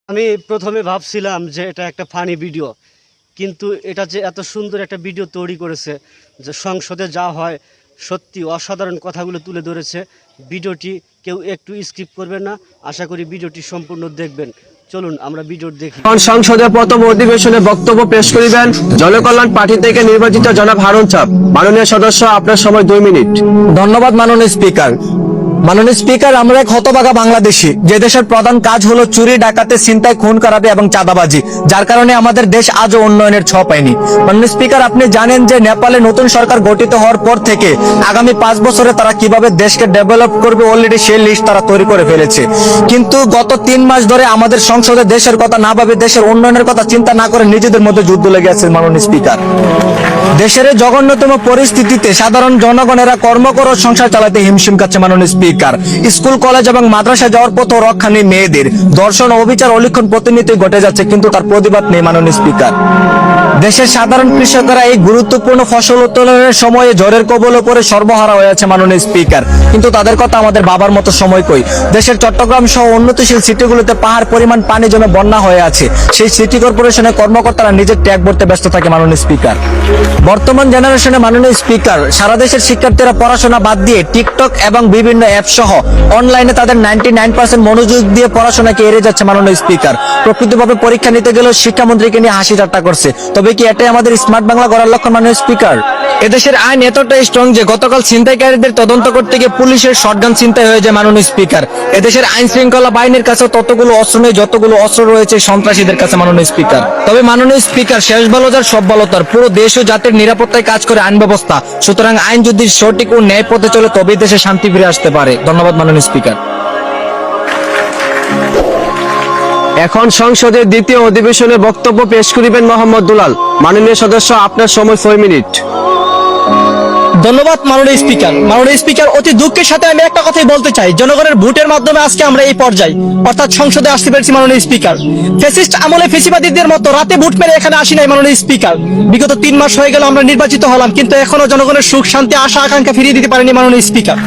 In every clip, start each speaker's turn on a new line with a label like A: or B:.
A: আমি প্রথমে ভাবছিলাম যে এটা একটা ফানি ভিডিও, কিন্তু এটা যে এত সুন্দর একটা ভিডিও তৈরি করেছে, যে সংসদে যা হয় সত্যি অসাধারণ কথাগুলো তুলে ধরেছে। ভিডিওটি কেউ একটু স্কিপ করবেন না, আশা করি ভিডিওটি সম্পূর্ণ দেখবেন। চলুন আমরা ভিডিও দেখি।
B: সংসদের প্রথম অধিবেশনে বক্তব্য পেশ করিবেন জনকল্যাণ পার্টি থেকে নির্বাচিত জনাব হারুন সাহেব। মাননীয় সদস্য, আপনার সময় 2 মিনিট।
C: ধন্যবাদ মাননীয় স্পিকার। মাননীয় স্পিকার, আমরা এক হতভাগা বাংলাদেশী, যে দেশের প্রধান কাজ হলো চুরি, ডাকাতি, ছিনতাই, খুন খারাপি এবং চাঁদাবাজি, যার কারণে আমাদের দেশ আজও উন্নয়নের ছোঁয়া পায়নি। মাননীয় স্পিকার, আপনি জানেন যে নেপালে নতুন সরকার গঠিত হওয়ার পর থেকে আগামী 5 বছরে তারা কিভাবে দেশকে ডেভেলপ করবে অলরেডি সেই লিস্ট তারা তৈরি করে ফেলেছে। কিন্তু গত 3 মাস ধরে আমাদের সংসদে দেশের কথা না ভাবে, দেশের উন্নয়নের কথা চিন্তা না করে নিজেদের মধ্যে যুদ্ধ লেগে আছে। মাননীয় স্পিকার, দেশের এই জঘন্যতম পরিস্থিতিতে সাধারণ জনগণেরা কর্মকর সংসার চালাতে হিমশিম খাচ্ছে। মাননীয় স্পিকার, স্কুল কলেজ এবং মাদ্রাসা যাওয়ার পথ রক্ষা নেই, মেয়েদের ধর্ষণ ও অবিচার অলিক্ষণ প্রতিনিয়তই ঘটে যাচ্ছে, কিন্তু তার প্রতিবাদ নেই। মাননীয় স্পিকার, দেশের সাধারণ কৃষকরা এই গুরুত্বপূর্ণ ফসল উত্তোলনের সময়ে ঝড়ের কবলে পড়ে সর্বহারা হয়ে আছে। মাননীয় স্পিকার, কিন্তু তাদের কথা আমাদের বাবার মতো সময় কই। দেশের চট্টগ্রাম সহ উন্নতিশীল সিটিগুলোতে পাহাড় পরিমাণ পানি জমে বন্যা হয়ে আছে, সেই সিটি কর্পোরেশনের কর্মকর্তারা নিজের ট্যাগ ভরতে ব্যস্ত থাকে। মাননীয় স্পিকার, বর্তমান জেনারেশনে মাননীয় স্পিকার, সারা দেশের শিক্ষার্থীরা পড়াশোনা বাদ দিয়ে টিকটক এবং বিভিন্ন অ্যাপ সহ অনলাইনে তাদের 99% মনোযোগ দিয়ে পড়াশোনাকে এড়িয়ে যাচ্ছে। মাননীয় স্পিকার, প্রকৃতভাবে পরীক্ষা নিতে গেলেও শিক্ষামন্ত্রীকে নিয়ে হাসি ঠাট্টা করছে। তবে কি এটাই আমাদের স্মার্ট বাংলা গড়ার লক্ষ্য? মাননীয় স্পিকার, এদেশের আইন এতটাই স্ট্রং যে গতকাল ছিনতাইকারীদের তদন্ত করতে গিয়ে পুলিশের শটগান ছিনতাই হয়ে যায়। মাননীয় স্পিকার, এদেশের আইন শৃঙ্খলা বাহিনীর কাছে ততগুলো অস্ত্র নেই যতগুলো অস্ত্র রয়েছে সন্ত্রাসীদের কাছে। মাননীয় স্পিকার, তবে মাননীয় স্পিকার, শেষ ভালো যার সব ভালো তার, পুরো দেশ ও জাতির নিরাপত্তায় কাজ করে আইন ব্যবস্থা। সুতরাং আইন যদি সঠিক ও ন্যায় পথে চলে তবেই দেশে শান্তি ফিরে আসতে পারে। ধন্যবাদ মাননীয় স্পিকার।
B: এখন সংসদের দ্বিতীয় অধিবেশনে বক্তব্য পেশ করিবেন মোহাম্মদ দুলাল। মাননীয় সদস্য, আপনার সময় 4 মিনিট।
C: ধন্যবাদ মাননীয় স্পিকার। মাননীয় স্পিকার, অতি দুঃখের সাথে আমি একটা কথাই বলতে চাই, জনগণের ভোটের মাধ্যমে আজকে আমরা এই পর্যায়ে অর্থাৎ সংসদে আসতে পেরেছি। মাননীয় স্পিকার, ফ্যাসিস্ট আমলে ফেসিবাদীদের মতো রাতে ভোট মেরে এখানে আসি নাই। মাননীয় স্পিকার, বিগত 3 মাস হয়ে গেল আমরা নির্বাচিত হলাম, কিন্তু এখনো জনগণের সুখ শান্তি আশা আকাঙ্ক্ষা ফিরিয়ে দিতে পারেনি। মাননীয় স্পিকার,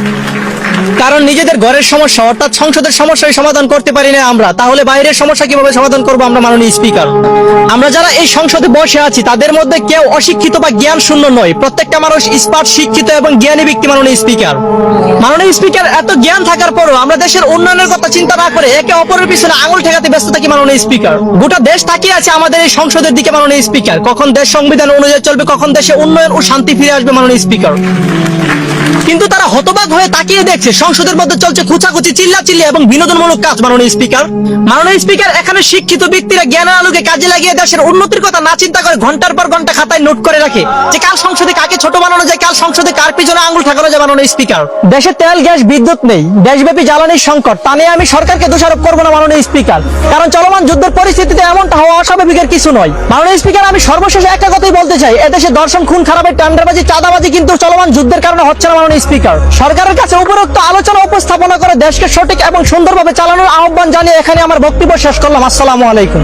C: কারণ নিজেদের ঘরের সমস্যা অর্থাৎ সংসদের সমস্যাই সমাধান করতে পারি না আমরা, তাহলে বাইরের সমস্যা কিভাবে সমাধান করবো আমরা? মাননীয় স্পিকার, আমরা যারা এই সংসদে বসে আছি তাদের মধ্যে কেউ অশিক্ষিত বা জ্ঞান শূন্য নয়, প্রত্যেকটা মানুষ স্মার্ট, শিক্ষিত এবং জ্ঞানী ব্যক্তি। মাননীয় স্পিকার, মাননীয় স্পিকার, এত জ্ঞান থাকার পরও আমরা দেশের উন্নয়নের কথা চিন্তা না করে একে অপরের পিছনে আঙুল ঠেকাতে ব্যস্ত থাকি। মাননীয় স্পিকার, গোটা দেশ তাকিয়ে আছে আমাদের এই সংসদের দিকে। মাননীয় স্পিকার, কখন দেশ সংবিধান অনুযায়ী চলবে, কখন দেশে উন্নয়ন ও শান্তি ফিরে আসবে। মাননীয় স্পিকার, কিন্তু তারা হতবাক হয়ে তাকিয়ে দেখছে সংসদের মধ্যে চলছে খুচাখুচি, চিল্লাচিল্লি এবং বিনোদনমূলক কাজ। মাননীয় স্পিকার, মাননীয় স্পিকার, এখানে শিক্ষিত ব্যক্তিরা জ্ঞানের আলোকে কাজে লাগিয়ে দেশের উন্নতির কথা না চিন্তা করে ঘন্টার পর ঘন্টা খাতায় নোট করে রাখে যে কাল সংসদে কাকে ছোট বানানো যায়, কাল সংসদে কার পিছনে আঙুল ঠাকানো যায়। মাননীয় স্পিকার, দেশে তেল, গ্যাস, বিদ্যুৎ নেই, দেশব্যাপী জ্বালানির সংকট, তা নিয়ে আমি সরকারকে দোষারোপ করবো না। মাননীয় স্পিকার, কারণ চলমান যুদ্ধের পরিস্থিতিতে এমনটা হওয়া অস্বাভাবিকের কিছু নয়। মাননীয় স্পিকার, আমি সর্বশেষে একটা কথাই বলতে চাই, এদেশে দর্শন, খুন খারাপের, টেন্ডারবাজি, চাঁদাবাজি কিন্তু চলমান যুদ্ধের কারণে হচ্ছে না। মাননীয় স্পিকার, সরকারের কাছে উপরোক্ত আলোচনা উপস্থাপনা করে দেশকে সঠিক এবং সুন্দরভাবে চালানোর আহ্বান জানিয়ে এখানে আমার বক্তব্য শেষ করলাম। আসসালামু আলাইকুম।